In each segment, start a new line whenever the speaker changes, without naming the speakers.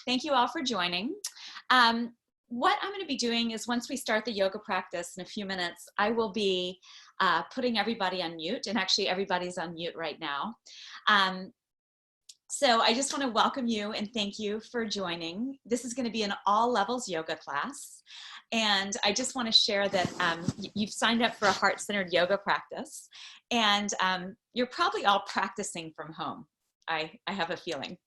Thank you all for joining. What I'm going to be doing is once we start the yoga practice in a few minutes, I will be putting everybody on mute, and actually everybody's on mute right now. So I just want to welcome you and thank you for joining. This is going to be an all levels yoga class. And I just want to share that you've signed up for a heart-centered yoga practice, and you're probably all practicing from home. I have a feeling,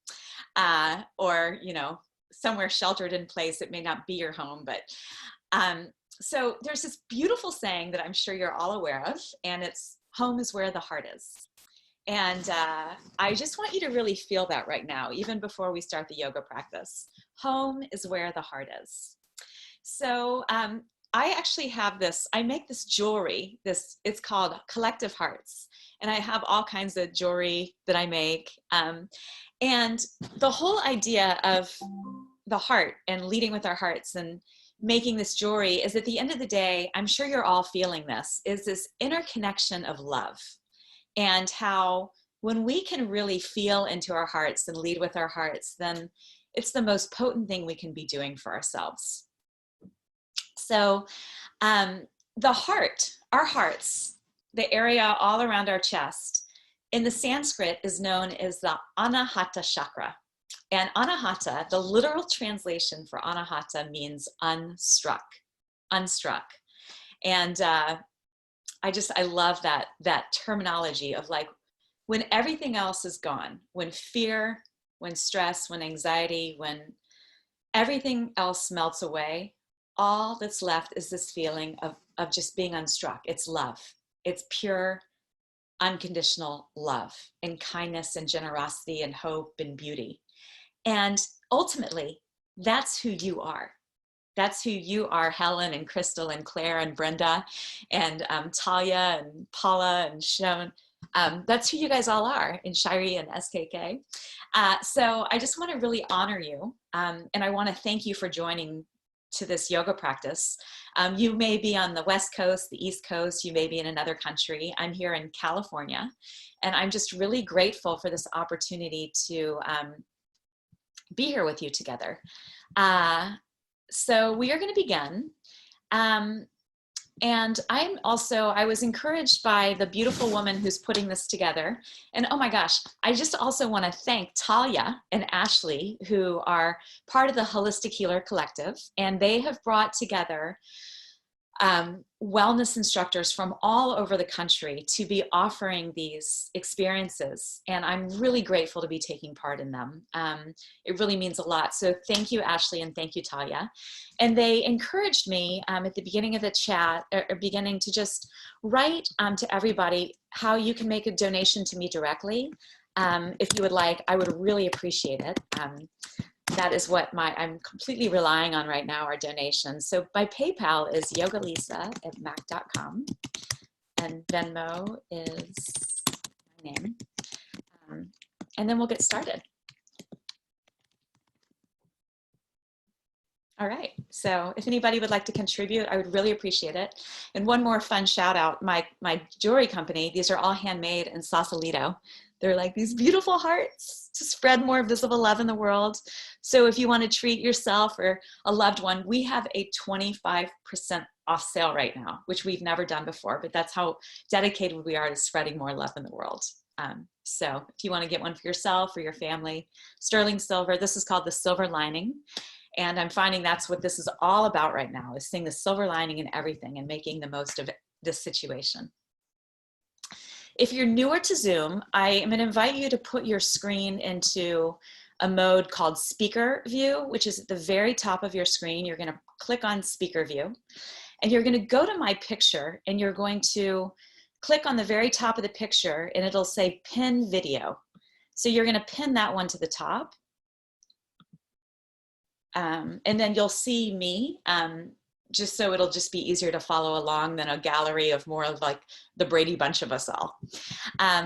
or, you know, somewhere sheltered in place. It may not be your home, but so there's this beautiful saying that I'm sure you're all aware of, and it's home is where the heart is. And I just want you to really feel that right now, even before we start the yoga practice. Home is where the heart is. So I actually have this, I make this jewelry, it's called Collective Hearts. And I have all kinds of jewelry that I make. And the whole idea of the heart and leading with our hearts and making this jewelry is, at the end of the day, I'm sure you're all feeling this, is this interconnection of love. And how when we can really feel into our hearts and lead with our hearts, then it's the most potent thing we can be doing for ourselves. So the heart, our hearts, the area all around our chest, in the Sanskrit is known as the Anahata chakra. And Anahata, the literal translation for Anahata means unstruck, unstruck. And I love that terminology of, like, when everything else is gone, when fear, when stress, when anxiety, when everything else melts away, all that's left is this feeling of just being unstruck. It's love. It's pure, unconditional love and kindness and generosity and hope and beauty. And ultimately, that's who you are. That's who you are, Helen and Crystal and Claire and Brenda and Talia and Paula and Shone. That's who you guys all are, and Shirey and SKK. So I just want to really honor you, and I want to thank you for joining to this yoga practice. You may be on the West Coast, the East Coast, you may be in another country. I'm here in California, and I'm just really grateful for this opportunity to be here with you together. So we are going to begin. And I was encouraged by the beautiful woman who's putting this together. And oh my gosh, I just also want to thank Talia and Ashley, who are part of the Holistic Healer Collective. And they have brought together wellness instructors from all over the country to be offering these experiences. And I'm really grateful to be taking part in them. It really means a lot. So thank you, Ashley, and thank you, Talia. And they encouraged me at the beginning of the chat, or beginning to just write to everybody how you can make a donation to me directly. If you would like, I would really appreciate it. That is what I'm completely relying on right now, our donations. So my PayPal is yogalisa@mac.com, and Venmo is my name. And then we'll get started. All right, so if anybody would like to contribute, I would really appreciate it. And one more fun shout out, my jewelry company, these are all handmade in Sausalito. They're like these beautiful hearts to spread more visible love in the world. So if you want to treat yourself or a loved one, we have a 25% off sale right now, which we've never done before, but that's how dedicated we are to spreading more love in the world. So if you want to get one for yourself or your family, sterling silver, this is called the silver lining. And I'm finding that's what this is all about right now, is seeing the silver lining in everything and making the most of this situation. If you're newer to Zoom, I am going to invite you to put your screen into a mode called speaker view, which is at the very top of your screen. You're going to click on speaker view, and you're going to go to my picture, and you're going to click on the very top of the picture, and it'll say pin video. So you're going to pin that one to the top. And then you'll see me, just so it'll just be easier to follow along than a gallery of more of like the Brady Bunch of us all.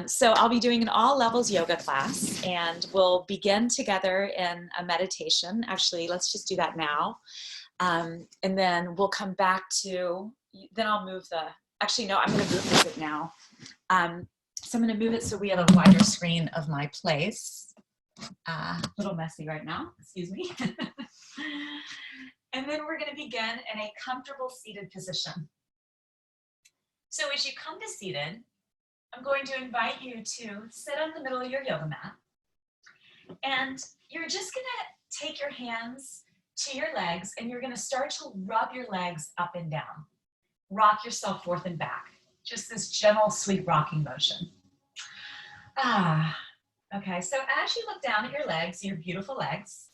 So I'll be doing an all levels yoga class, and we'll begin together in a meditation. Actually, let's just do that now. And then we'll come back to, then I'll move the, actually, no, I'm going to move it now. So I'm going to move it so we have a wider screen of my place. A little messy right now, excuse me. And then we're going to begin in a comfortable seated position. So as you come to seated, I'm going to invite you to sit on the middle of your yoga mat. And you're just going to take your hands to your legs and you're going to start to rub your legs up and down. Rock yourself forth and back. Just this gentle, sweet rocking motion. Okay, so as you look down at your legs, your beautiful legs,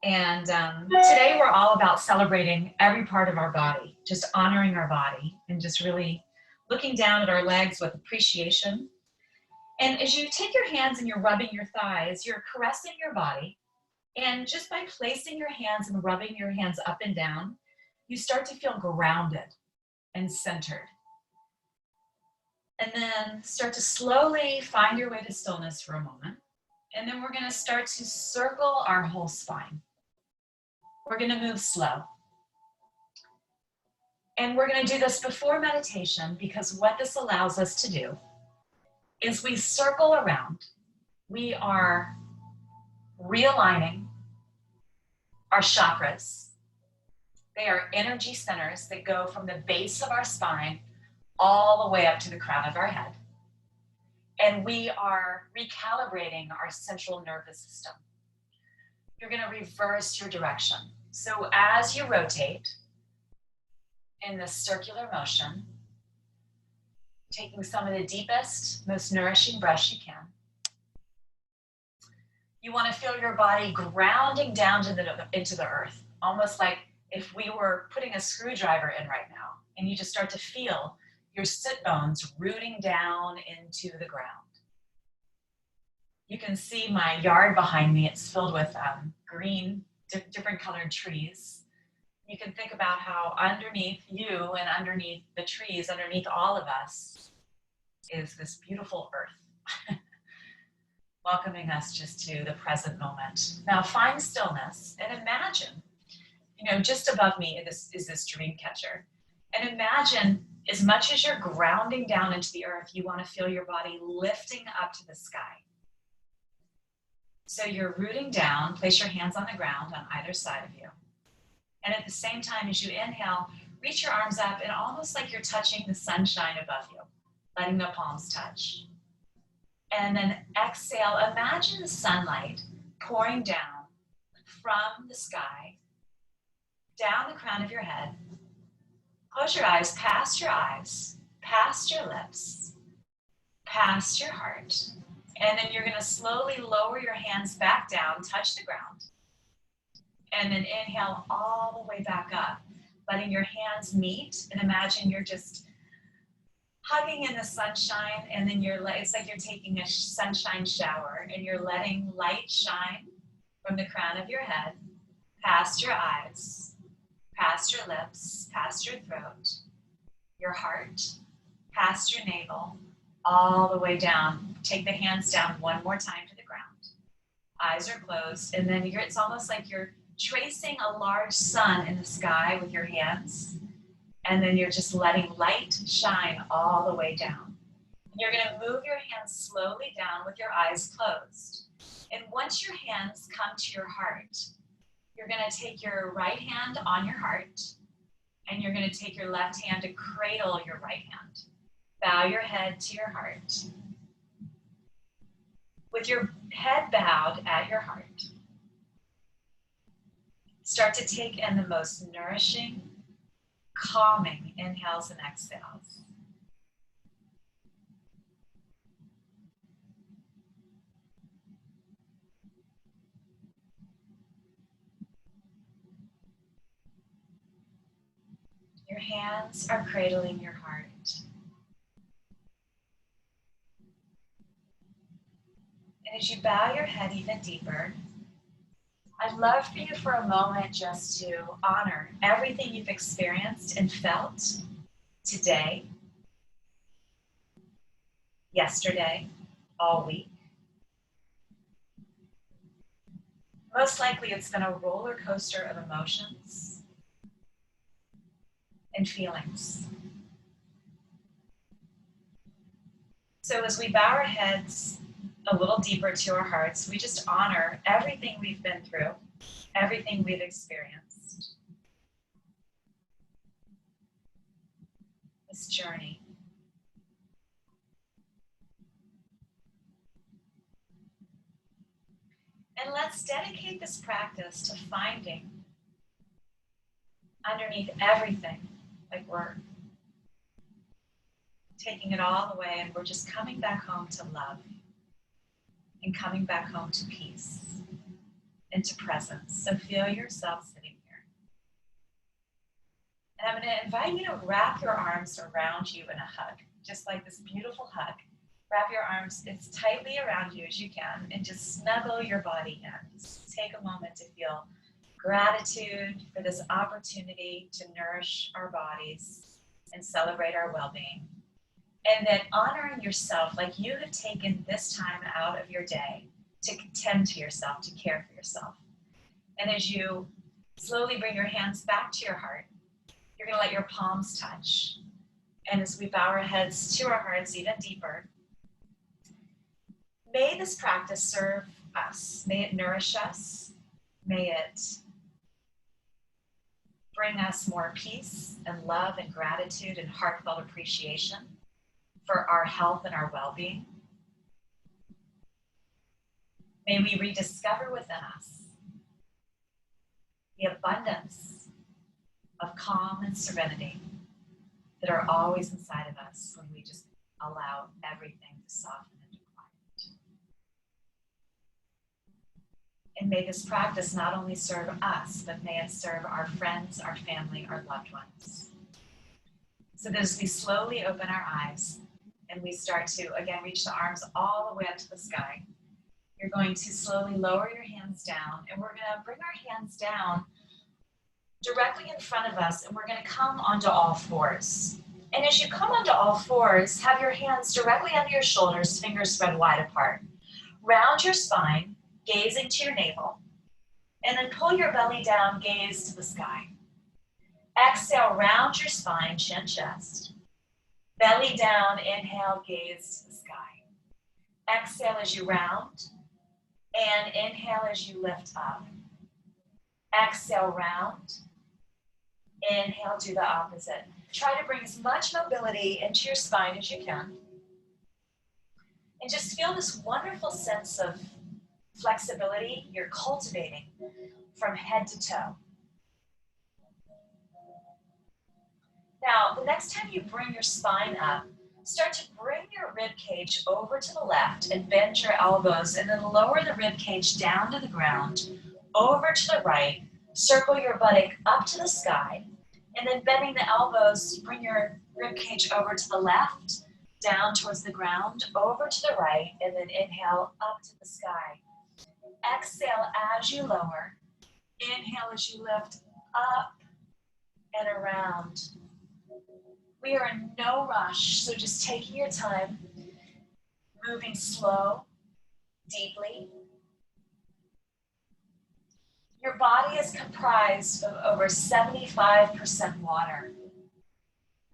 and today we're all about celebrating every part of our body, just honoring our body and just really looking down at our legs with appreciation. And as you take your hands and you're rubbing your thighs, you're caressing your body. And just by placing your hands and rubbing your hands up and down, you start to feel grounded and centered. And then start to slowly find your way to stillness for a moment. And then we're going to start to circle our whole spine. We're going to move slow. And we're going to do this before meditation because what this allows us to do is we circle around. We are realigning our chakras. They are energy centers that go from the base of our spine all the way up to the crown of our head. And we are recalibrating our central nervous system. You're going to reverse your direction. So as you rotate in this circular motion, taking some of the deepest, most nourishing breaths you can, you want to feel your body grounding down into the earth, almost like if we were putting a screwdriver in right now, and you just start to feel your sit bones rooting down into the ground. You can see my yard behind me. It's filled with green, different colored trees. You can think about how underneath you and underneath the trees, underneath all of us, is this beautiful earth, welcoming us just to the present moment. Now find stillness and imagine, just above me is this dream catcher. And imagine, as much as you're grounding down into the earth, you want to feel your body lifting up to the sky. So you're rooting down, place your hands on the ground on either side of you. And at the same time, as you inhale, reach your arms up and almost like you're touching the sunshine above you, letting the palms touch. And then exhale, imagine the sunlight pouring down from the sky, down the crown of your head. Close your eyes, past your lips, past your heart. And then you're going to slowly lower your hands back down, touch the ground. And then inhale all the way back up, letting your hands meet. And imagine you're just hugging in the sunshine. And then it's like you're taking a sunshine shower and you're letting light shine from the crown of your head, past your eyes, past your lips, past your throat, your heart, past your navel, all the way down. Take the hands down one more time to the ground. Eyes are closed, and then it's almost like you're tracing a large sun in the sky with your hands, and then you're just letting light shine all the way down. And you're going to move your hands slowly down with your eyes closed. And once your hands come to your heart, you're going to take your right hand on your heart, and you're going to take your left hand to cradle your right hand. Bow your head to your heart. With your head bowed at your heart, start to take in the most nourishing, calming inhales and exhales. Your hands are cradling your heart. And as you bow your head even deeper, I'd love for you for a moment just to honor everything you've experienced and felt today, yesterday, all week. Most likely it's been a roller coaster of emotions and feelings. So as we bow our heads a little deeper to our hearts, we just honor everything we've been through, everything we've experienced, this journey. And let's dedicate this practice to finding underneath everything, like we're taking it all away and we're just coming back home to love and coming back home to peace and to presence. So feel yourself sitting here. And I'm going to invite you to wrap your arms around you in a hug, just like this beautiful hug. Wrap your arms as tightly around you as you can and just snuggle your body in. Just take a moment to feel gratitude for this opportunity to nourish our bodies and celebrate our well-being. And then honoring yourself, like you have taken this time out of your day to tend to yourself, to care for yourself. And as you slowly bring your hands back to your heart, you're going to let your palms touch. And as we bow our heads to our hearts even deeper, may this practice serve us. May it nourish us. May it bring us more peace and love and gratitude and heartfelt appreciation for our health and our well-being. May we rediscover within us the abundance of calm and serenity that are always inside of us when we just allow everything to soften and quiet. And may this practice not only serve us, but may it serve our friends, our family, our loved ones. So that as we slowly open our eyes and we start to, again, reach the arms all the way up to the sky, you're going to slowly lower your hands down, and we're going to bring our hands down directly in front of us, and we're going to come onto all fours. And as you come onto all fours, have your hands directly under your shoulders, fingers spread wide apart. Round your spine, gazing to your navel, and then pull your belly down, gaze to the sky. Exhale, round your spine, chin, chest. Belly down, inhale, gaze to the sky. Exhale as you round, and inhale as you lift up. Exhale, round. Inhale, do the opposite. Try to bring as much mobility into your spine as you can. And just feel this wonderful sense of flexibility you're cultivating from head to toe. Now, the next time you bring your spine up, start to bring your rib cage over to the left and bend your elbows, and then lower the rib cage down to the ground, over to the right, circle your buttock up to the sky, and then bending the elbows, bring your rib cage over to the left, down towards the ground, over to the right, and then inhale up to the sky. Exhale as you lower. Inhale as you lift up and around. We are in no rush, so just taking your time, moving slow, deeply. Your body is comprised of over 75% water.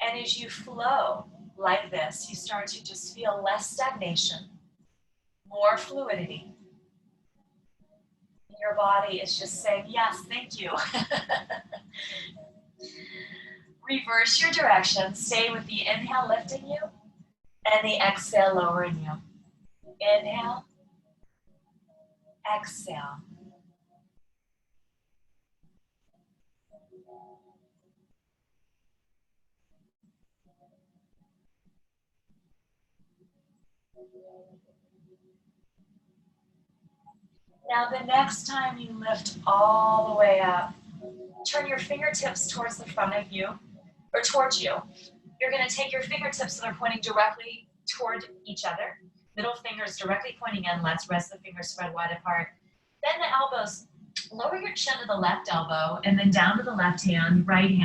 And as you flow like this, you start to just feel less stagnation, more fluidity. Your body is just saying, yes, thank you. Reverse your direction. Stay with the inhale lifting you and the exhale lowering you. Inhale, exhale. Now the next time you lift all the way up, turn your fingertips towards the front of you, or towards you. You're going to take your fingertips that are pointing directly toward each other. Middle fingers directly pointing in. Let's rest the fingers spread wide apart. Then the elbows, lower your chin to the left elbow, and then down to the left hand, right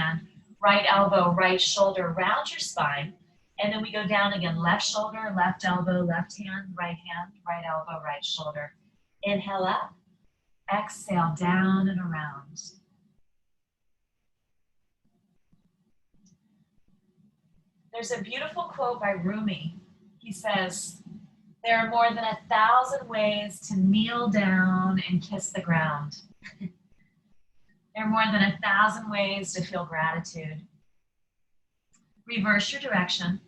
elbow, right shoulder, round your spine. And then we go down again, left shoulder, left elbow, left hand, right elbow, right shoulder. Inhale up, exhale down and around. There's a beautiful quote by Rumi. He says There are more than 1,000 ways to kneel down and kiss the ground. There are more than 1,000 ways to feel gratitude. Reverse your direction.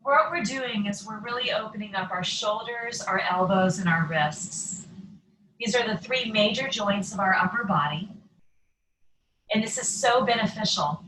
What we're doing is we're really opening up our shoulders, our elbows, and our wrists. These are the 3 major joints of our upper body. And this is so beneficial.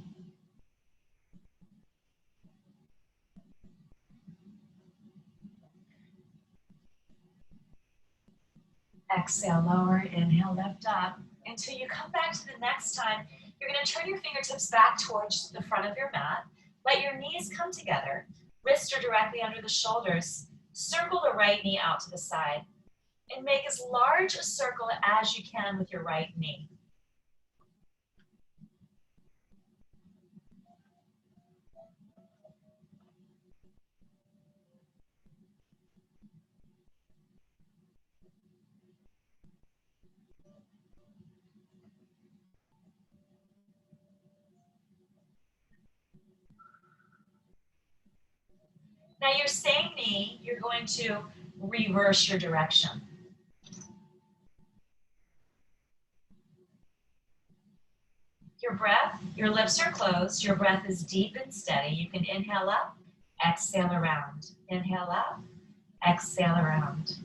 Exhale, lower, inhale, lift up. Until you come back to the next time, you're going to turn your fingertips back towards the front of your mat. Let your knees come together. Wrists are directly under the shoulders. Circle the right knee out to the side. And make as large a circle as you can with your right knee. Now your same knee, you're going to reverse your direction. Your breath, your lips are closed, your breath is deep and steady. You can inhale up, exhale around. Inhale up, exhale around.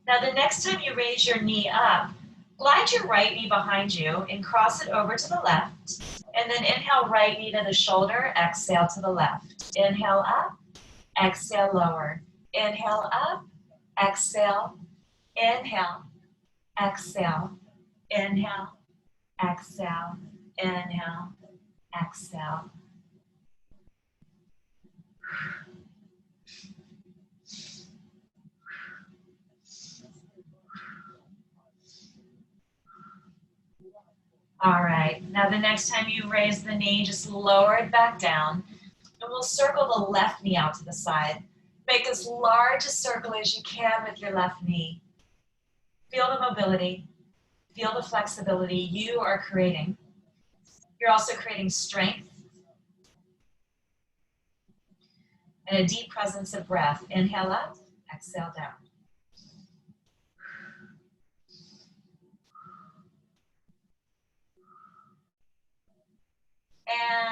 Now the next time you raise your knee up, glide your right knee behind you and cross it over to the left. And then inhale right knee to the shoulder, exhale to the left. Inhale up, exhale lower. Inhale up, exhale, inhale, exhale, inhale, exhale, inhale, exhale. All right, now the next time you raise the knee, just lower it back down. And we'll circle the left knee out to the side. Make as large a circle as you can with your left knee. Feel the mobility, feel the flexibility you are creating. You're also creating strength and a deep presence of breath. Inhale up, exhale down.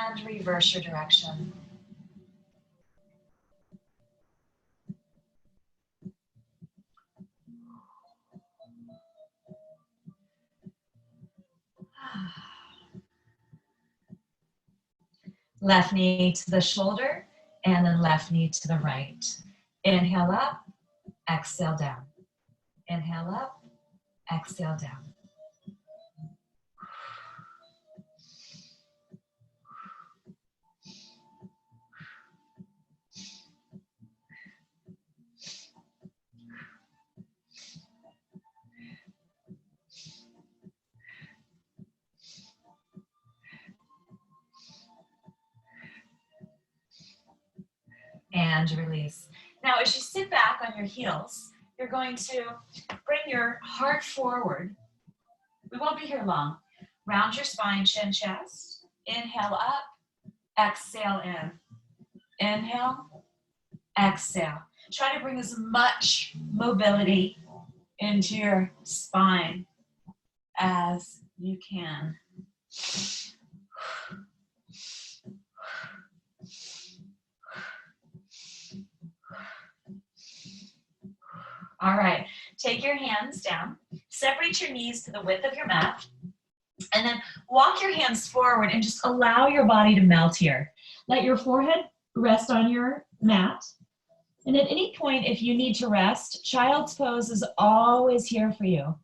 And reverse your direction. Left knee to the shoulder, and then left knee to the right. Inhale up, exhale down. Inhale up, exhale down. And release. Now, as you sit back on your heels, you're going to bring your heart forward. We won't be here long. Round your spine, chin, chest. Inhale up, exhale in. Inhale, exhale. Try to bring as much mobility into your spine as you can. All right, take your hands down, separate your knees to the width of your mat, and then walk your hands forward and just allow your body to melt here. Let your forehead rest on your mat. And at any point, if you need to rest, child's pose is always here for you.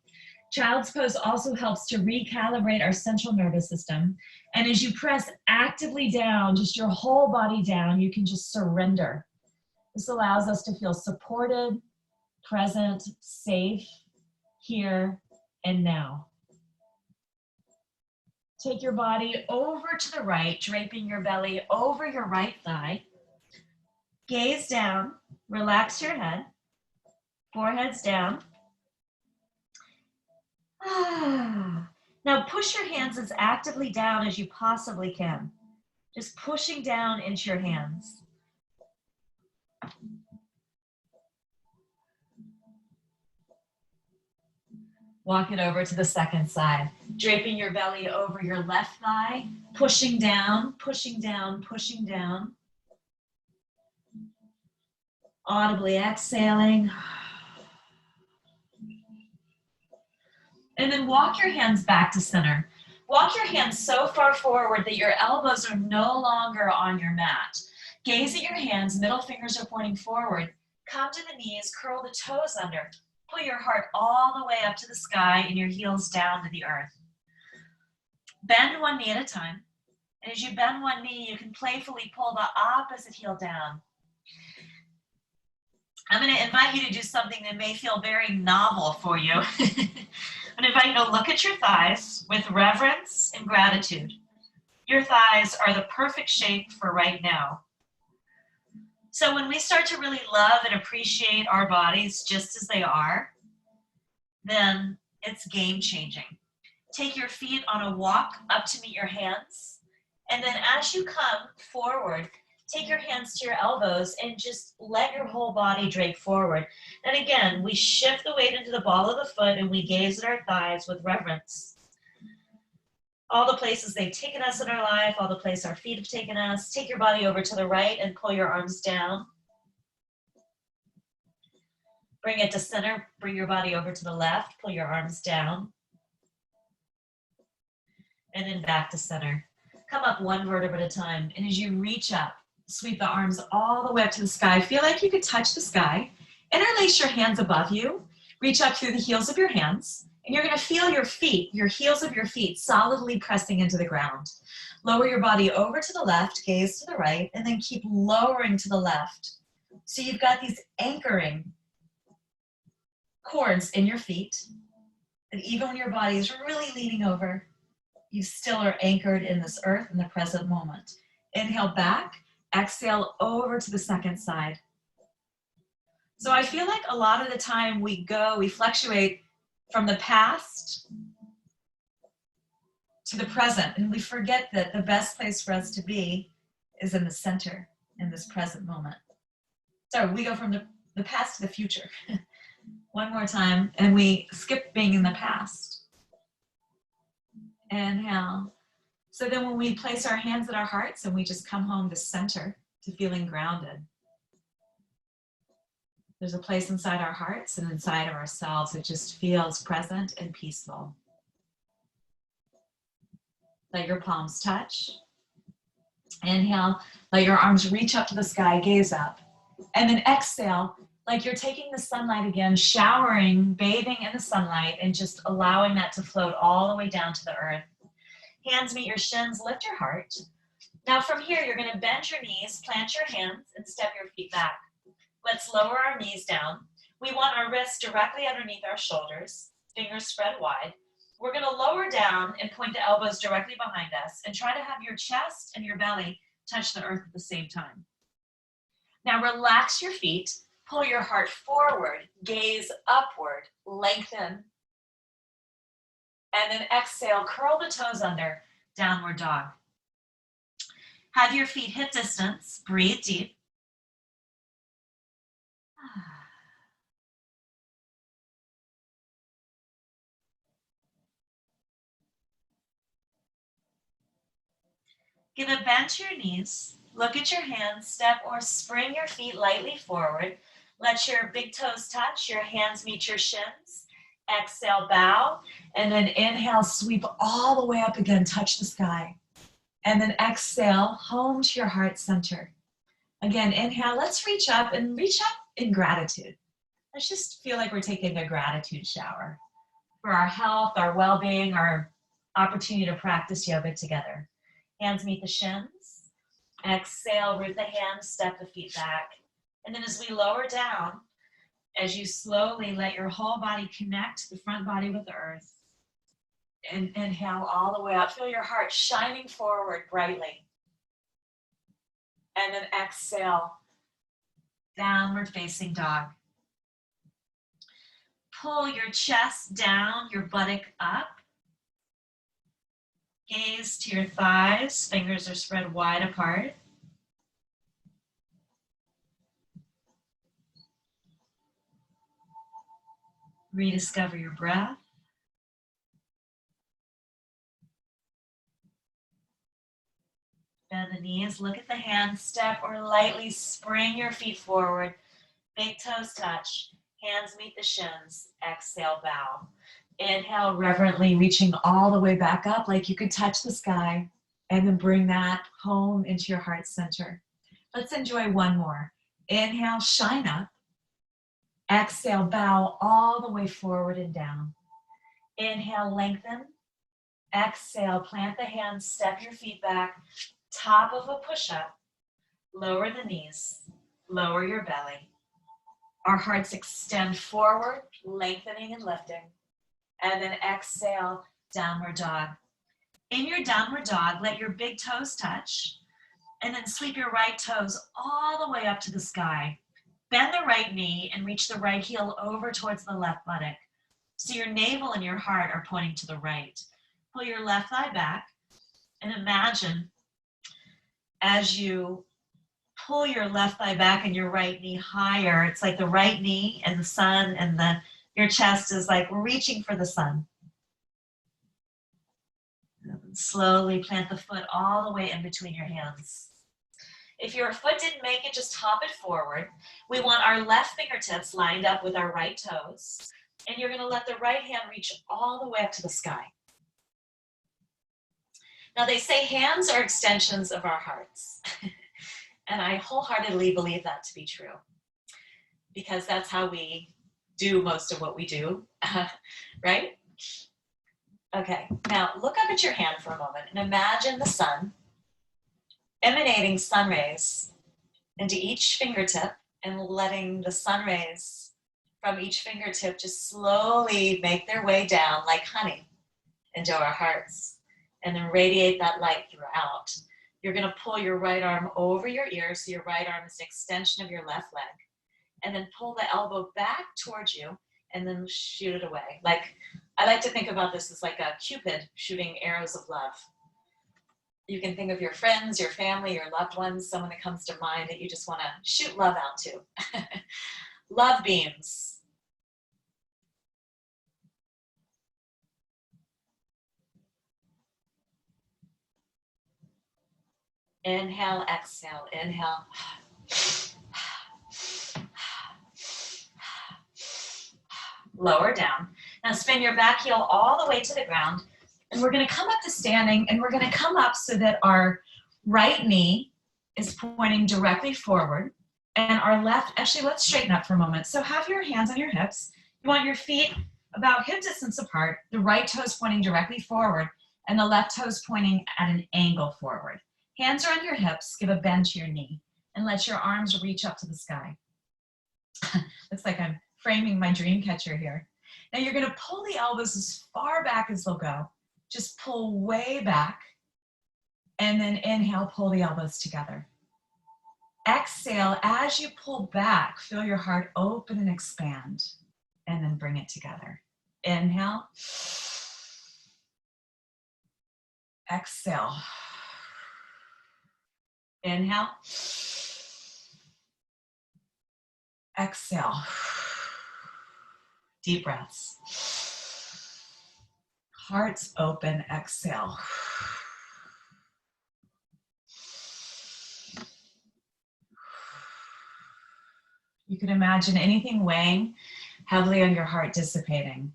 Child's pose also helps to recalibrate our central nervous system. And as you press actively down, just your whole body down, you can just surrender. This allows us to feel supported, present, safe, here, and now. Take your body over to the right, draping your belly over your right thigh. Gaze down, relax your head, forehead's down.
Now push your hands as actively down as you possibly can. Just pushing down into your hands. Walk it over to the second side. Draping your belly over your left thigh, pushing down, pushing down, pushing down. Audibly exhaling. And then walk your hands back to center. Walk your hands so far forward that your elbows are no longer on your mat. Gaze at your hands, middle fingers are pointing forward. Come to the knees, curl the toes under. Pull your heart all the way up to the sky and your heels down to the earth. Bend one knee at a time. And as you bend one knee, you can playfully pull the opposite heel down. I'm going to invite you to do something that may feel very novel for you. I'm going to invite you to look at your thighs with reverence and gratitude. Your thighs are the perfect shape for right now. So when we start to really love and appreciate our bodies just as they are, then it's game-changing. Take your feet on a walk up to meet your hands. And then as you come forward, take your hands to your elbows and just let your whole body drape forward. And again, we shift the weight into the ball of the foot and we gaze at our thighs with reverence. All the places they've taken us in our life, all the places our feet have taken us. Take your body over to the right and pull your arms down. Bring it to center, bring your body over to the left, pull your arms down. And then back to center. Come up one vertebra at a time. And as you reach up, sweep the arms all the way up to the sky. Feel like you could touch the sky. Interlace your hands above you. Reach up through the heels of your hands. And you're going to feel your feet, your heels of your feet, solidly pressing into the ground. Lower your body over to the left, gaze to the right, and then keep lowering to the left. So you've got these anchoring cords in your feet. And even when your body is really leaning over, you still are anchored in this earth in the present moment. Inhale back, exhale over to the second side. So I feel like a lot of the time we fluctuate from the past to the present, and we forget that the best place for us to be is in the center, in this present moment. So we go from the past to the future. One more time, and we skip being in the past. Inhale. So then when we place our hands at our hearts and we just come home to center, to feeling grounded. There's a place inside our hearts and inside of ourselves that just feels present and peaceful. Let your palms touch. Inhale, let your arms reach up to the sky, gaze up. And then exhale, like you're taking the sunlight again, showering, bathing in the sunlight, and just allowing that to float all the way down to the earth. Hands meet your shins, lift your heart. Now from here, you're going to bend your knees, plant your hands, and step your feet back. Let's lower our knees down. We want our wrists directly underneath our shoulders, fingers spread wide. We're going to lower down and point the elbows directly behind us and try to have your chest and your belly touch the earth at the same time. Now relax your feet, pull your heart forward, gaze upward, lengthen. And then exhale, curl the toes under, downward dog. Have your feet hip distance, breathe deep. Give a bend to your knees. Look at your hands. Step or spring your feet lightly forward. Let your big toes touch. Your hands meet your shins. Exhale, bow. And then inhale, sweep all the way up again. Touch the sky. And then exhale, home to your heart center. Again, inhale. Let's reach up and reach up in gratitude. Let's just feel like we're taking a gratitude shower for our health, our well-being, our opportunity to practice yoga together. Hands meet the shins. Exhale, root the hands, step the feet back. And then as we lower down, as you slowly let your whole body connect the front body with the earth, and inhale all the way up. Feel your heart shining forward brightly. And then exhale, downward facing dog. Pull your chest down, your buttock up. Gaze to your thighs, fingers are spread wide apart. Rediscover your breath. Bend the knees, look at the hands, step or lightly spring your feet forward. Big toes touch, hands meet the shins. Exhale, bow. Inhale, reverently reaching all the way back up like you could touch the sky, and then bring that home into your heart center. Let's enjoy one more. Inhale, shine up. Exhale, bow all the way forward and down. Inhale, lengthen. Exhale, plant the hands, step your feet back, top of a push-up. Lower the knees, lower your belly. Our hearts extend forward, lengthening and lifting. And then exhale, downward dog. In your downward dog, let your big toes touch, and then sweep your right toes all the way up to the sky. Bend the right knee and reach the right heel over towards the left buttock. So your navel and your heart are pointing to the right. Pull your left thigh back and imagine as you pull your left thigh back and your right knee higher, it's like the right knee and the sun and your chest is like reaching for the sun. And slowly plant the foot all the way in between your hands. If your foot didn't make it, just hop it forward. We want our left fingertips lined up with our right toes. And you're going to let the right hand reach all the way up to the sky. Now they say hands are extensions of our hearts. And I wholeheartedly believe that to be true. Because that's how we do most of what we do, right? Okay, now look up at your hand for a moment and imagine the sun emanating sun rays into each fingertip and letting the sun rays from each fingertip just slowly make their way down like honey into our hearts and then radiate that light throughout. You're going to pull your right arm over your ear so your right arm is an extension of your left leg, and then pull the elbow back towards you and then shoot it away. Like, I like to think about this as like a Cupid shooting arrows of love. You can think of your friends, your family, your loved ones, someone that comes to mind that you just want to shoot love out to. Love beams. Inhale, exhale, inhale. Lower down. Now spin your back heel all the way to the ground. And we're going to come up to standing, and we're going to come up so that our right knee is pointing directly forward. And our left, actually, let's straighten up for a moment. So have your hands on your hips. You want your feet about hip distance apart, the right toes pointing directly forward, and the left toes pointing at an angle forward. Hands are on your hips, give a bend to your knee, and let your arms reach up to the sky. Looks like I'm framing my dream catcher here. Now you're going to pull the elbows as far back as they'll go. Just pull way back, and then inhale, pull the elbows together. Exhale, as you pull back, feel your heart open and expand, and then bring it together. Inhale. Exhale. Inhale. Exhale. Deep breaths. Hearts open, exhale. You can imagine anything weighing heavily on your heart dissipating.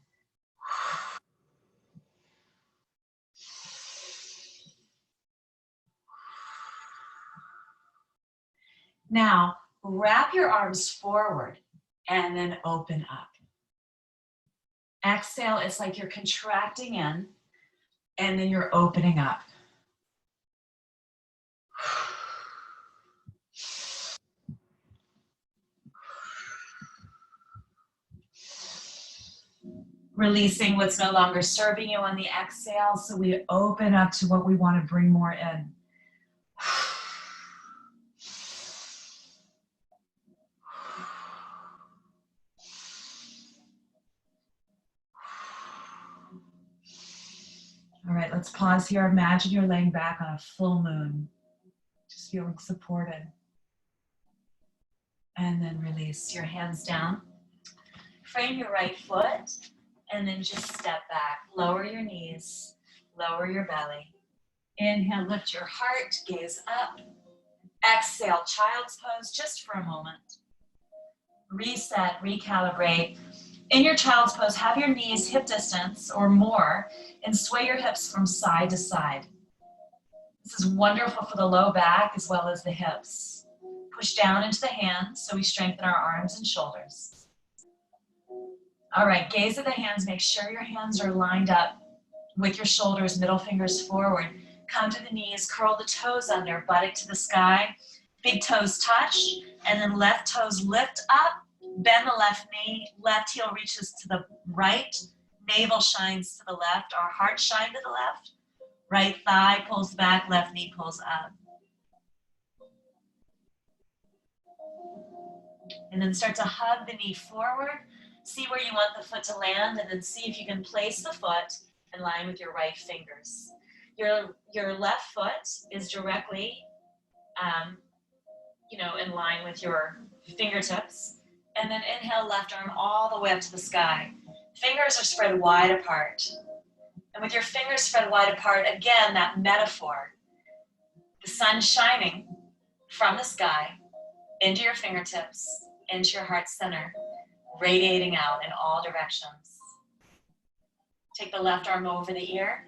Now, wrap your arms forward and then open up. Exhale, it's like you're contracting in and then you're opening up. Releasing what's no longer serving you on the exhale, so we open up to what we want to bring more in. All right, right, let's pause here. Imagine you're laying back on a full moon, just feeling supported. And then release your hands down. Frame your right foot, and then just step back. Lower your knees, lower your belly. Inhale, lift your heart, gaze up. Exhale, child's pose just for a moment. Reset, recalibrate. In your child's pose, have your knees hip distance or more and sway your hips from side to side. This is wonderful for the low back as well as the hips. Push down into the hands so we strengthen our arms and shoulders. All right, gaze at the hands. Make sure your hands are lined up with your shoulders, middle fingers forward. Come to the knees, curl the toes under, buttock to the sky. Big toes touch, and then left toes lift up. Bend the left knee, left heel reaches to the right, navel shines to the left, our heart shine to the left. Right thigh pulls back, left knee pulls up. And then start to hug the knee forward. See where you want the foot to land, and then see if you can place the foot in line with your right fingers. Your left foot is directly, in line with your fingertips. And then inhale, left arm all the way up to the sky. Fingers are spread wide apart. And with your fingers spread wide apart, again, that metaphor. The sun shining from the sky into your fingertips, into your heart center, radiating out in all directions. Take the left arm over the ear,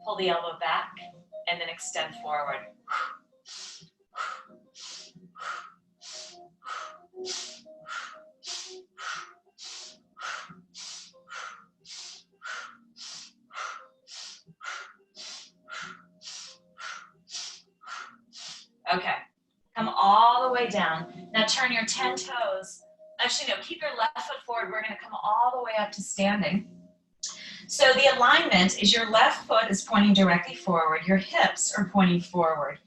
pull the elbow back, and then extend forward. Okay, come all the way down. Now turn your 10 toes. Actually, no, keep your left foot forward. We're gonna come all the way up to standing. So the alignment is your left foot is pointing directly forward. Your hips are pointing forward.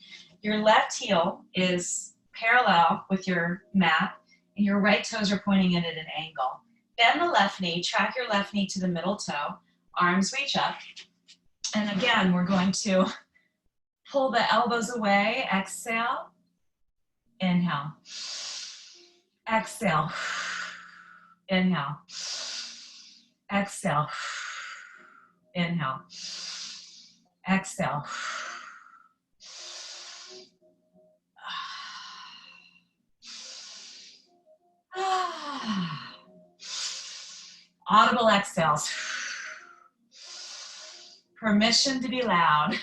Your left heel is parallel with your mat, and your right toes are pointing in at an angle. Bend the left knee, track your left knee to the middle toe, arms reach up. And again, we're going to pull the elbows away, exhale, inhale. Exhale, inhale. Exhale, inhale. Exhale. Audible exhales. Permission to be loud.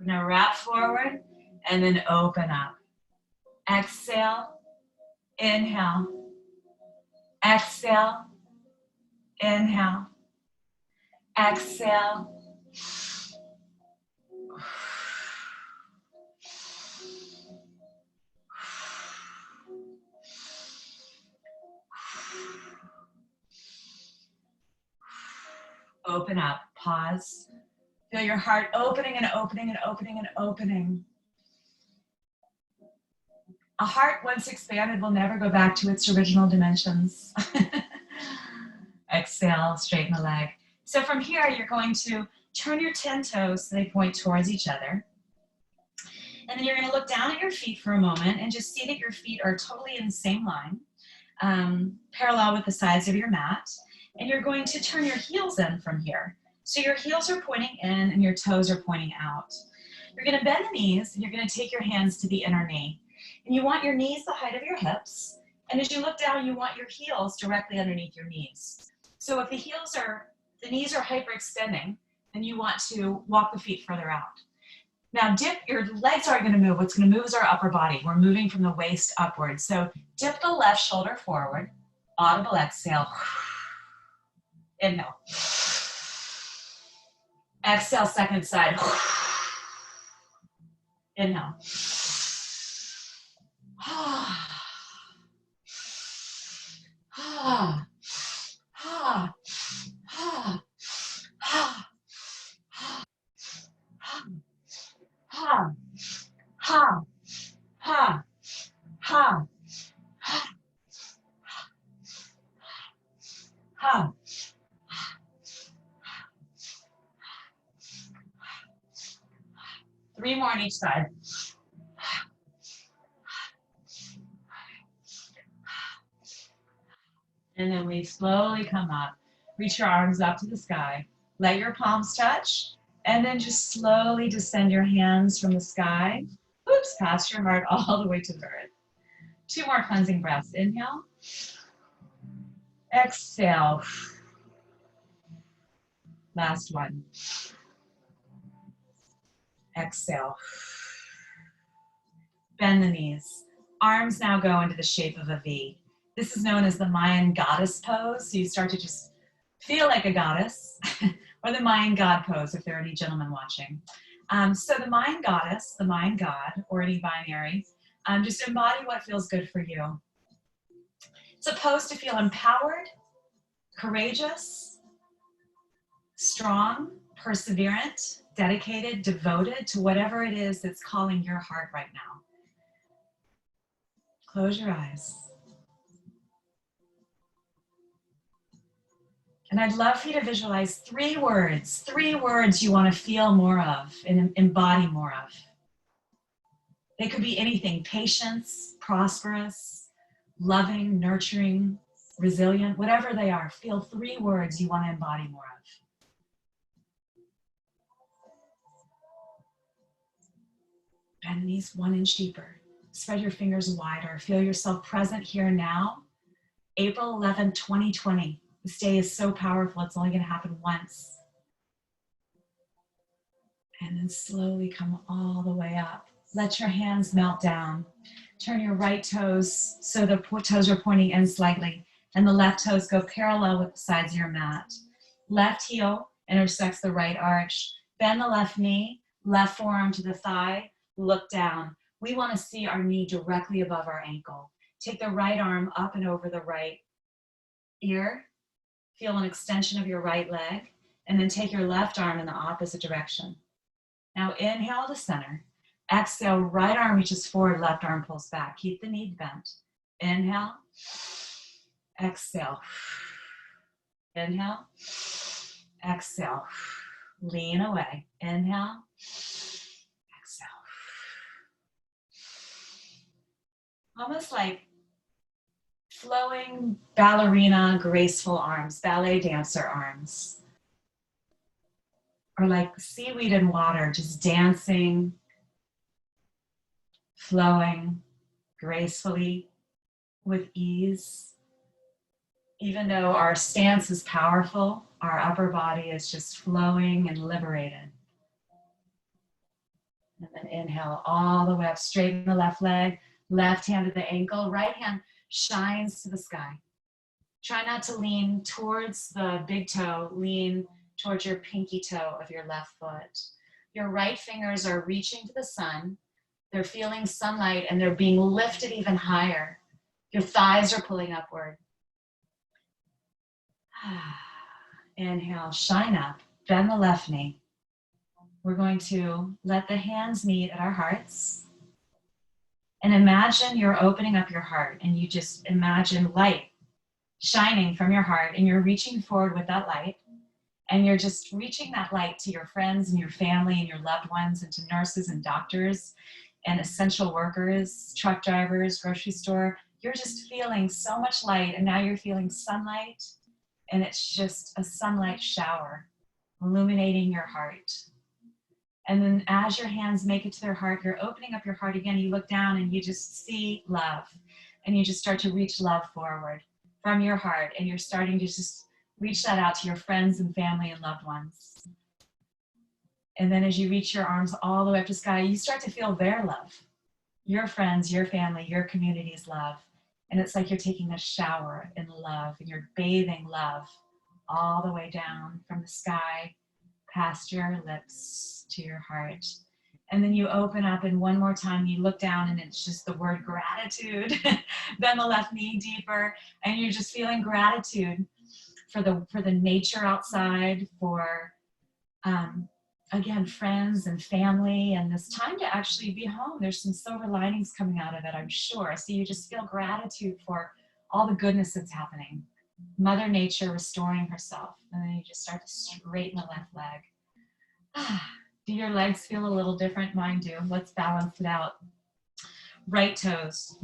Now wrap forward and then open up. Exhale, inhale. Exhale, inhale. Exhale. Open up, pause. Feel your heart opening and opening and opening and opening. A heart once expanded will never go back to its original dimensions. Exhale, straighten the leg. So from here, you're going to turn your 10 toes so they point towards each other. And then you're going to look down at your feet for a moment and just see that your feet are totally in the same line, parallel with the sides of your mat. And you're going to turn your heels in from here. So your heels are pointing in and your toes are pointing out. You're going to bend the knees and you're going to take your hands to the inner knee. And you want your knees the height of your hips. And as you look down, you want your heels directly underneath your knees. So if the knees are hyperextending, then you want to walk the feet further out. Now dip, your legs aren't going to move. What's going to move is our upper body. We're moving from the waist upward. So dip the left shoulder forward. Audible exhale. Inhale. Exhale, second side. Inhale. 3 more on each side. And then we slowly come up. Reach your arms up to the sky. Let your palms touch. And then just slowly descend your hands from the sky. Oops, past your heart all the way to the earth. 2 more cleansing breaths. Inhale. Exhale. Last one. Exhale. Bend the knees. Arms now go into the shape of a V. This is known as the Mayan goddess pose. So you start to just feel like a goddess, or the Mayan god pose if there are any gentlemen watching. So the Mayan goddess, the Mayan god, or any binary, just embody what feels good for you. It's a pose to feel empowered, courageous, strong, perseverant, dedicated, devoted to whatever it is that's calling your heart right now. Close your eyes. And I'd love for you to visualize 3 words you want to feel more of and embody more of. They could be anything: patience, prosperous, loving, nurturing, resilient, whatever they are. Feel 3 words you want to embody more of. Bend knees 1 inch deeper. Spread your fingers wider. Feel yourself present here now. April 11, 2020. This day is so powerful. It's only going to happen once. And then slowly come all the way up. Let your hands melt down. Turn your right toes so the toes are pointing in slightly, and the left toes go parallel with the sides of your mat. Left heel intersects the right arch. Bend the left knee, left forearm to the thigh, look down. We want to see our knee directly above our ankle. Take the right arm up and over the right ear. Feel an extension of your right leg, and then take your left arm in the opposite direction. Now inhale to center. Exhale, right arm reaches forward, left arm pulls back. Keep the knee bent. Inhale. Exhale. Inhale. Exhale. Lean away. Inhale. Exhale. Almost like flowing ballerina, graceful arms, ballet dancer arms. Or like seaweed in water, just dancing, flowing gracefully with ease. Even though our stance is powerful, our upper body is just flowing and liberated. And then inhale all the way up, straighten the left leg, left hand to the ankle, right hand shines to the sky. Try not to lean towards the big toe, lean towards your pinky toe of your left foot. Your right fingers are reaching to the sun. They're feeling sunlight and they're being lifted even higher. Your thighs are pulling upward. Inhale, shine up, bend the left knee. We're going to let the hands meet at our hearts. And imagine you're opening up your heart, and you just imagine light shining from your heart, and you're reaching forward with that light, and you're just reaching that light to your friends and your family and your loved ones, and to nurses and doctors and essential workers, truck drivers, grocery store. You're just feeling so much light, and now you're feeling sunlight, and it's just a sunlight shower illuminating your heart. And then as your hands make it to their heart, you're opening up your heart again. You look down and you just see love. And you just start to reach love forward from your heart. And you're starting to just reach that out to your friends and family and loved ones. And then as you reach your arms all the way up to the sky, you start to feel their love. Your friends, your family, your community's love. And it's like you're taking a shower in love. And you're bathing love all the way down from the sky, past your lips to your heart. And then you open up, and one more time you look down, and it's just the word gratitude. Bend the left knee deeper, and you're just feeling gratitude for the nature outside, for again, friends and family, and this time to actually be home. There's some silver linings coming out of it, I'm sure. So you just feel gratitude for all the goodness that's happening. Mother Nature restoring herself. And then you just start to straighten the left leg. Do your legs feel a little different? Mine do. Let's balance it out. Right toes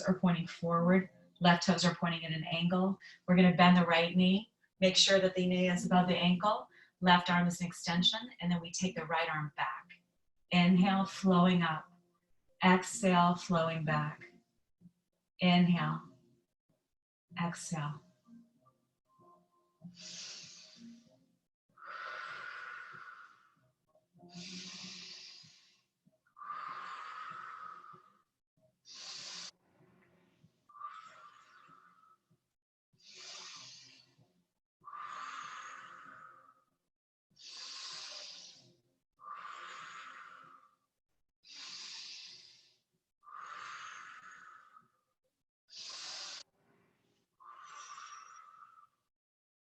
are pointing forward. Left toes are pointing at an angle. We're going to bend the right knee. Make sure that the knee is above the ankle. Left arm is an extension. And then we take the right arm back. Inhale, flowing up. Exhale, flowing back. Inhale. Exhale.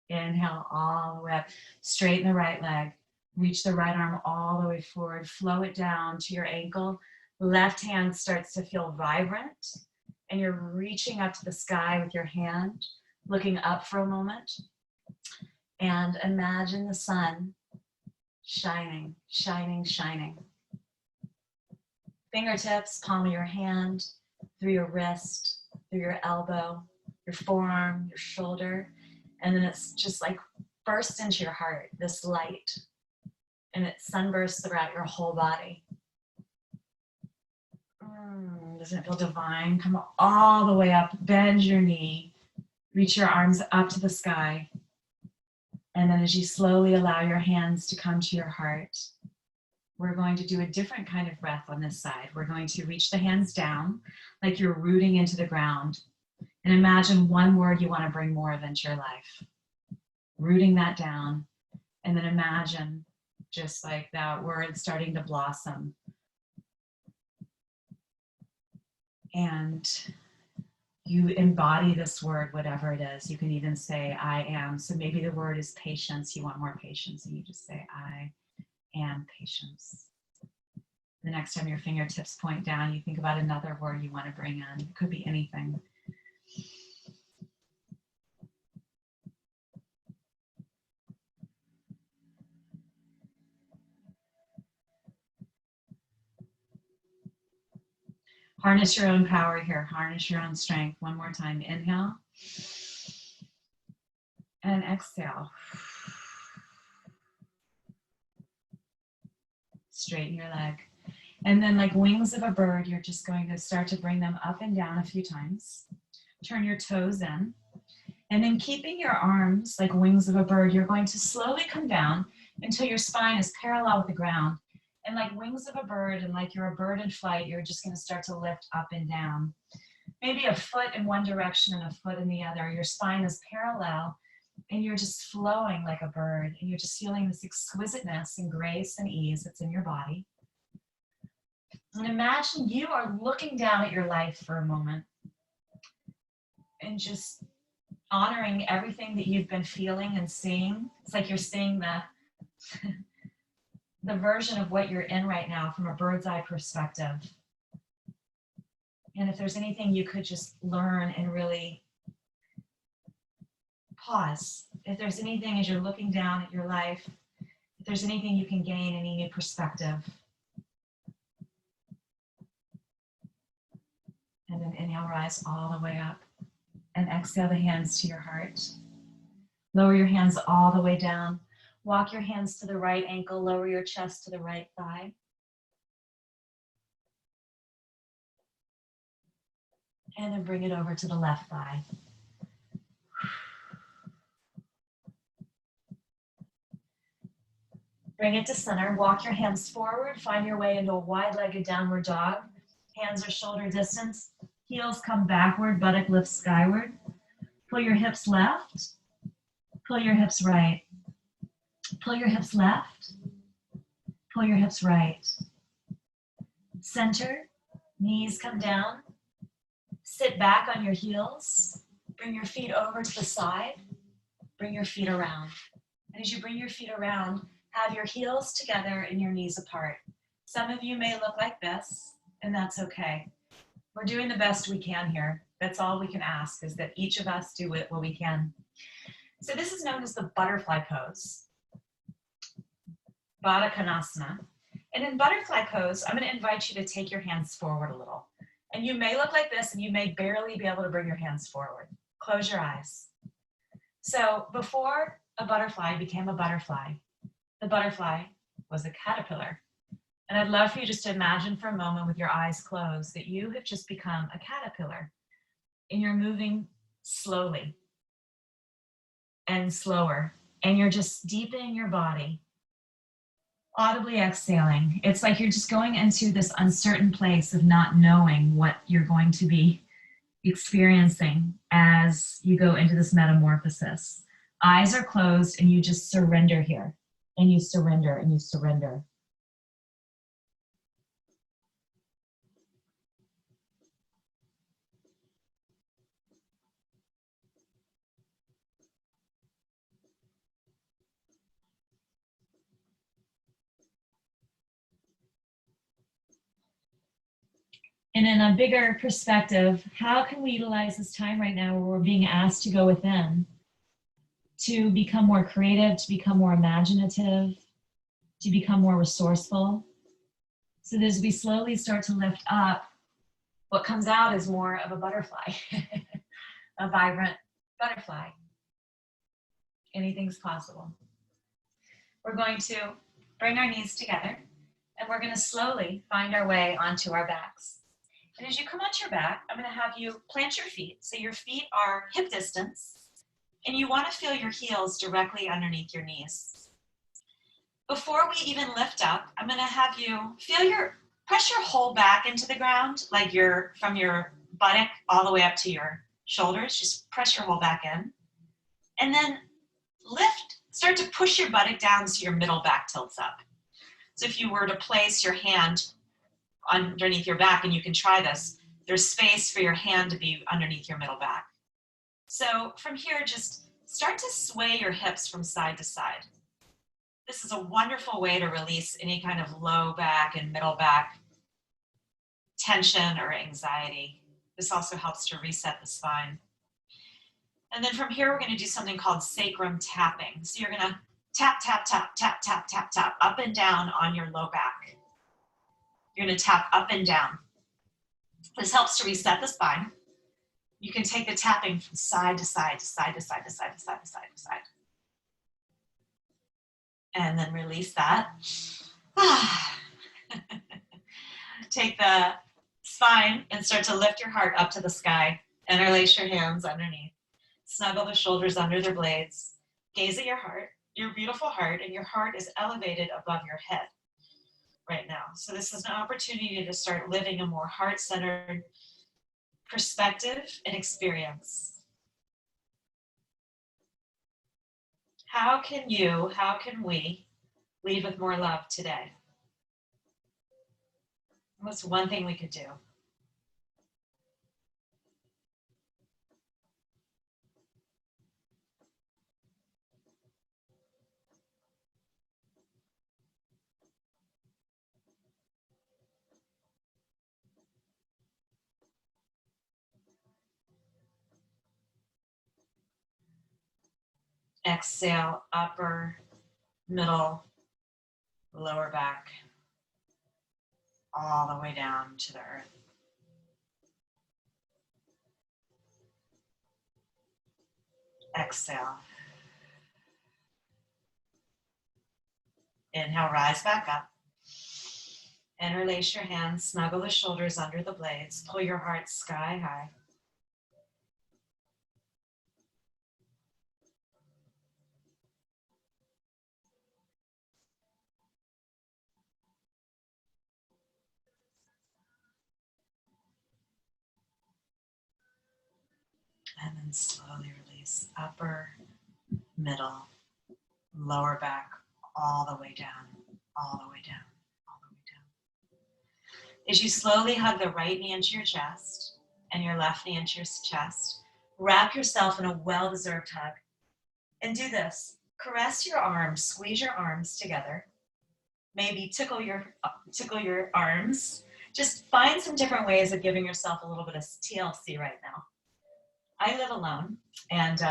Inhale all the way up. Straighten the right leg. Reach the right arm all the way forward. Flow it down to your ankle. Left hand starts to feel vibrant. And you're reaching up to the sky with your hand, looking up for a moment. And imagine the sun shining, shining, shining. Fingertips, palm of your hand, through your wrist, through your elbow, your forearm, your shoulder. And then it's just like burst into your heart, this light. And it sunbursts throughout your whole body. Doesn't it feel divine? Come all the way up, bend your knee, reach your arms up to the sky. And then as you slowly allow your hands to come to your heart, we're going to do a different kind of breath on this side. We're going to reach the hands down like you're rooting into the ground. And imagine one word you want to bring more of into your life. Rooting that down. And then imagine just like that word starting to blossom. And you embody this word, whatever it is. You can even say, I am. So maybe the word is patience. You want more patience. And you just say, I am patience. The next time your fingertips point down, you think about another word you want to bring in. It could be anything. Harness your own power here. Harness your own strength. One more time. Inhale. And exhale. Straighten your leg. And then like wings of a bird, you're just going to start to bring them up and down a few times. Turn your toes in. And then keeping your arms like wings of a bird, you're going to slowly come down until your spine is parallel with the ground. And like wings of a bird, and like you're a bird in flight, you're just going to start to lift up and down. Maybe a foot in one direction and a foot in the other. Your spine is parallel, and you're just flowing like a bird. And you're just feeling this exquisiteness and grace and ease that's in your body. And imagine you are looking down at your life for a moment and just honoring everything that you've been feeling and seeing. It's like you're seeing the version of what you're in right now from a bird's eye perspective. And if there's anything you could just learn and really pause. If there's anything as you're looking down at your life, if there's anything you can gain, any new perspective. And then inhale, rise all the way up. And exhale the hands to your heart. Lower your hands all the way down. Walk your hands to the right ankle, lower your chest to the right thigh. And then bring it over to the left thigh. Bring it to center. Walk your hands forward. Find your way into a wide-legged downward dog. Hands are shoulder distance. Heels come backward, buttock lifts skyward. Pull your hips left. Pull your hips right. Pull your hips left. Pull your hips right. Center. Knees come down. Sit back on your heels. Bring your feet over to the side. Bring your feet around. And as you bring your feet around, have your heels together and your knees apart. Some of you may look like this, and that's okay. We're doing the best we can here. That's all we can ask, is that each of us do what we can. So this is known as the butterfly pose. Baddha Konasana. And in butterfly pose, I'm going to invite you to take your hands forward a little. And you may look like this, and you may barely be able to bring your hands forward. Close your eyes. So before a butterfly became a butterfly, the butterfly was a caterpillar. And I'd love for you just to imagine for a moment with your eyes closed that you have just become a caterpillar, and you're moving slowly and slower, and you're just deepening your body, audibly exhaling. It's like you're just going into this uncertain place of not knowing what you're going to be experiencing as you go into this metamorphosis. Eyes are closed, and you just surrender here, and you surrender, and you surrender. And in a bigger perspective, how can we utilize this time right now where we're being asked to go within, to become more creative, to become more imaginative, to become more resourceful? So that as we slowly start to lift up, what comes out is more of a butterfly, a vibrant butterfly. Anything's possible. We're going to bring our knees together, and we're going to slowly find our way onto our backs. And as you come onto your back, I'm going to have you plant your feet. So your feet are hip distance, and you want to feel your heels directly underneath your knees. Before we even lift up, I'm going to have you press your whole back into the ground, like from your buttock all the way up to your shoulders. Just press your whole back in. And then start to push your buttock down so your middle back tilts up. So if you were to place your hand underneath your back, and you can try this, there's space for your hand to be underneath your middle back. So from here, just start to sway your hips from side to side. This is a wonderful way to release any kind of low back and middle back tension or anxiety. This also helps to reset the spine. And then from here, we're going to do something called sacrum tapping. So you're going to tap, tap, tap, tap, tap, tap, tap, up and down on your low back. You're going to tap up and down. This helps to reset the spine. You can take the tapping from side to side to side to side to side to side to side to side. And then release that. Take the spine and start to lift your heart up to the sky. Interlace your hands underneath. Snuggle the shoulders under their blades. Gaze at your heart, your beautiful heart, and your heart is elevated above your head right now. So this is an opportunity to start living a more heart-centered perspective and experience. How can we lead with more love today? What's one thing we could do? Exhale, upper, middle, lower back, all the way down to the earth. Exhale. Inhale, rise back up. Interlace your hands, snuggle the shoulders under the blades, pull your heart sky high. And then slowly release upper, middle, lower back, all the way down, all the way down, all the way down. As you slowly hug the right knee into your chest and your left knee into your chest, wrap yourself in a well-deserved hug. And do this. Caress your arms, squeeze your arms together. Maybe tickle your arms. Just find some different ways of giving yourself a little bit of TLC right now. I live alone, and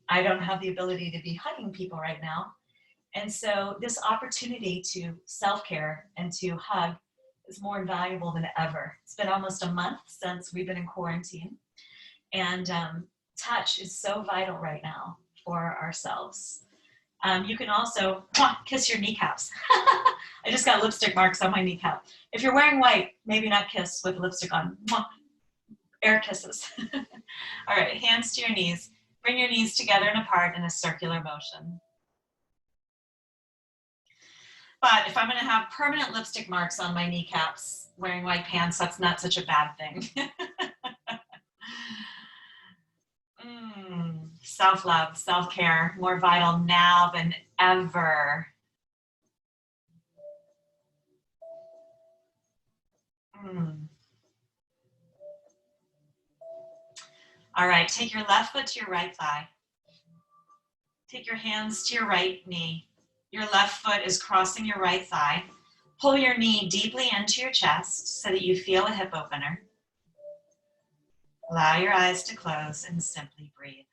I don't have the ability to be hugging people right now. And so this opportunity to self-care and to hug is more valuable than ever. It's been almost a month since we've been in quarantine, and touch is so vital right now for ourselves. You can also kiss your kneecaps. I just got lipstick marks on my kneecap. If you're wearing white, maybe not kiss with lipstick on. Air kisses. All right, hands to your knees. Bring your knees together and apart in a circular motion. But if I'm going to have permanent lipstick marks on my kneecaps wearing white pants, that's not such a bad thing. Self-love, self-care, more vital now than ever. All right, take your left foot to your right thigh. Take your hands to your right knee. Your left foot is crossing your right thigh. Pull your knee deeply into your chest so that you feel a hip opener. Allow your eyes to close and simply breathe.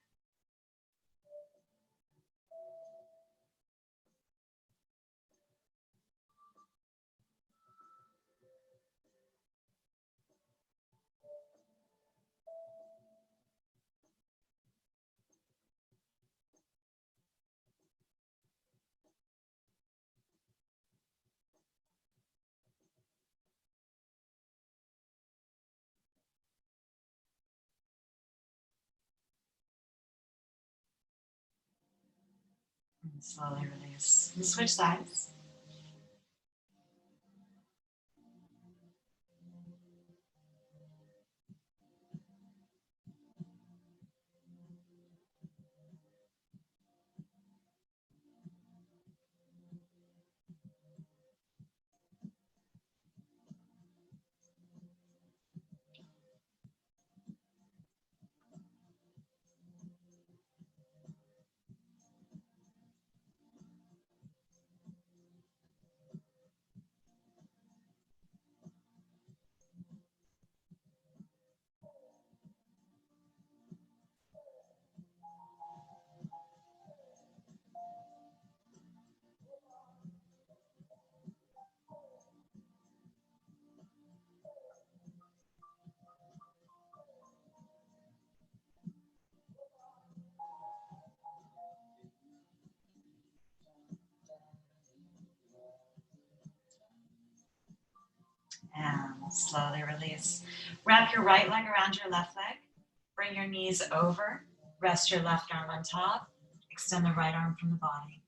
And slowly release. And switch sides. And slowly release. Wrap your right leg around your left leg. Bring your knees over. Rest your left arm on top. Extend the right arm from the body.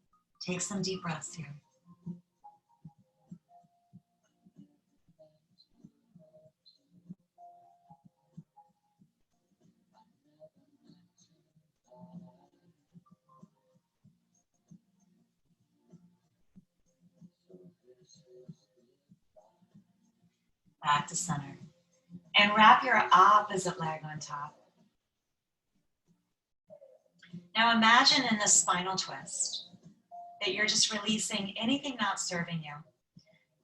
Take some deep breaths here. Back to center. And wrap your opposite leg on top. Now imagine in this spinal twist that you're just releasing anything not serving you.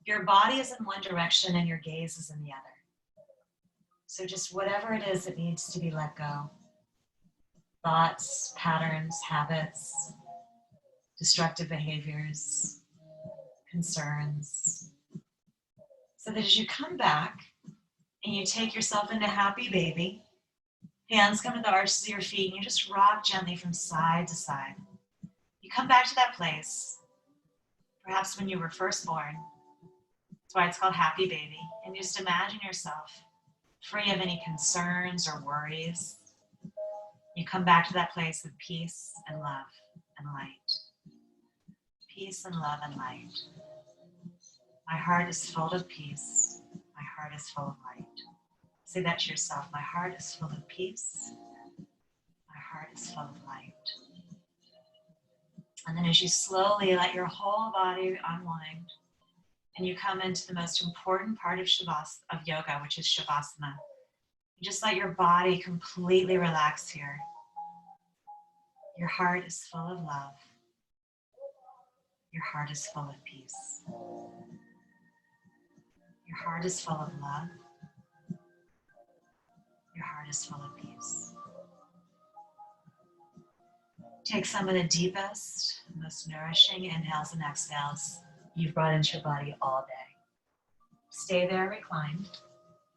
Your body is in one direction and your gaze is in the other. So just whatever it is that needs to be let go. Thoughts, patterns, habits, destructive behaviors, concerns. So that as you come back and you take yourself into happy baby, hands come to the arches of your feet and you just rock gently from side to side. You come back to that place, perhaps when you were first born. That's why it's called happy baby. And you just imagine yourself free of any concerns or worries. You come back to that place of peace and love and light. Peace and love and light. My heart is full of peace. My heart is full of light. Say that to yourself. My heart is full of peace. My heart is full of light. And then as you slowly let your whole body unwind, and you come into the most important part of yoga, which is Shavasana. You just let your body completely relax here. Your heart is full of love. Your heart is full of peace. Your heart is full of love. Your heart is full of peace. Take some of the deepest, most nourishing inhales and exhales you've brought into your body all day. Stay there reclined.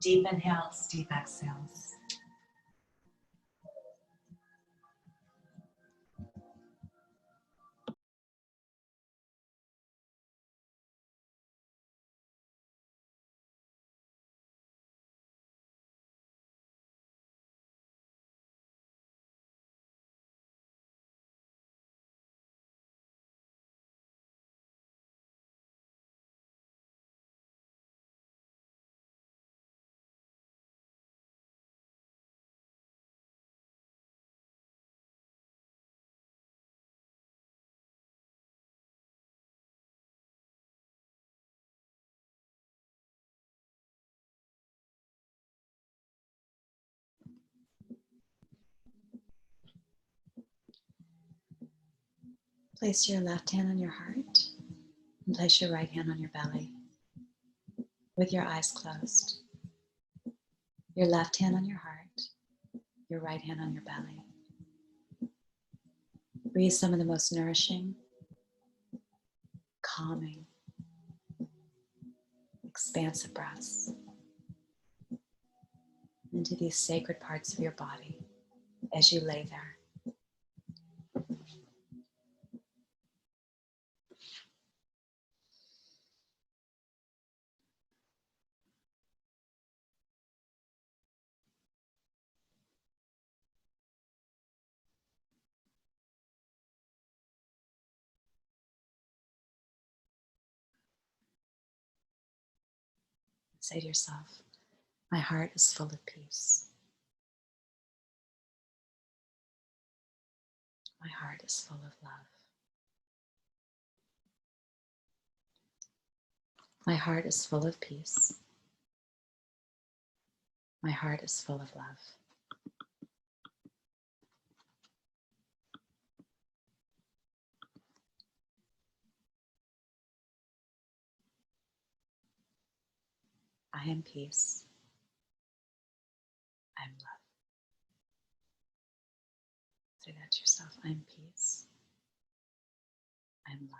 Deep inhales, deep exhales.
Place your left hand on your heart and place your right hand on your belly with your eyes closed. Your left hand on your heart, your right hand on your belly. Breathe some of the most nourishing, calming, expansive breaths into these sacred parts of your body as you lay there. Say to yourself, my heart is full of peace. My heart is full of love. My heart is full of peace. My heart is full of love. I am peace. I am love. Say that to yourself. I am peace. I am love.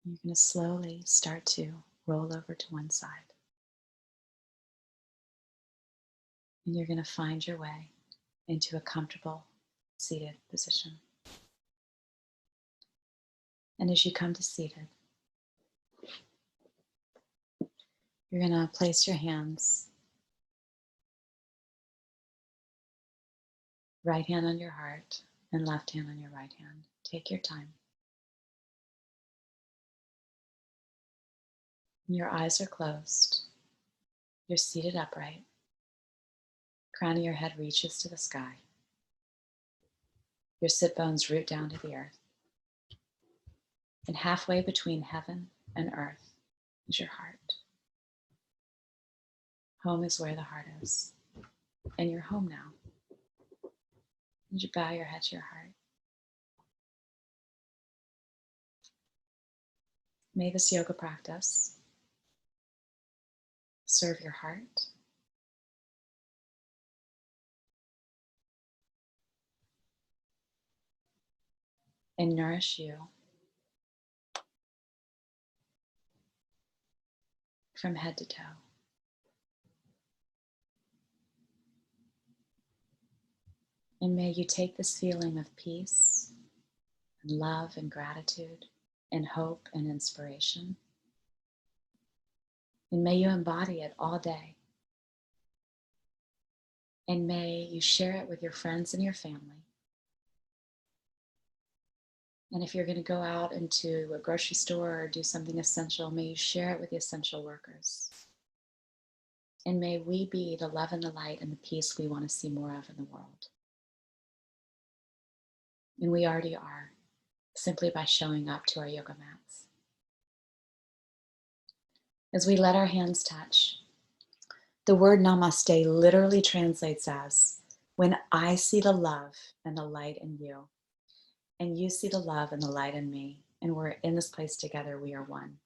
You're going to slowly start to roll over to one side. And you're going to find your way into a comfortable seated position. And as you come to seated, you're going to place your hands, right hand on your heart and left hand on your right hand. Take your time. Your eyes are closed. You're seated upright. Crown of your head reaches to the sky. Your sit bones root down to the earth. And halfway between heaven and earth is your heart. Home is where the heart is. And you're home now. Would you bow your head to your heart? May this yoga practice serve your heart and nourish you from head to toe. And may you take this feeling of peace and love and gratitude and hope and inspiration, and may you embody it all day. And may you share it with your friends and your family. And if you're going to go out into a grocery store or do something essential, may you share it with the essential workers. And may we be the love and the light and the peace we want to see more of in the world. And we already are, simply by showing up to our yoga mats. As we let our hands touch, the word namaste literally translates as, when I see the love and the light in you, and you see the love and the light in me, and we're in this place together, we are one.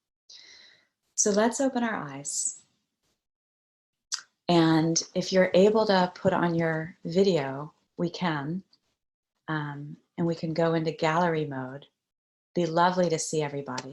So let's open our eyes. And if you're able to put on your video, we can, and we can go into gallery mode. Be lovely to see everybody.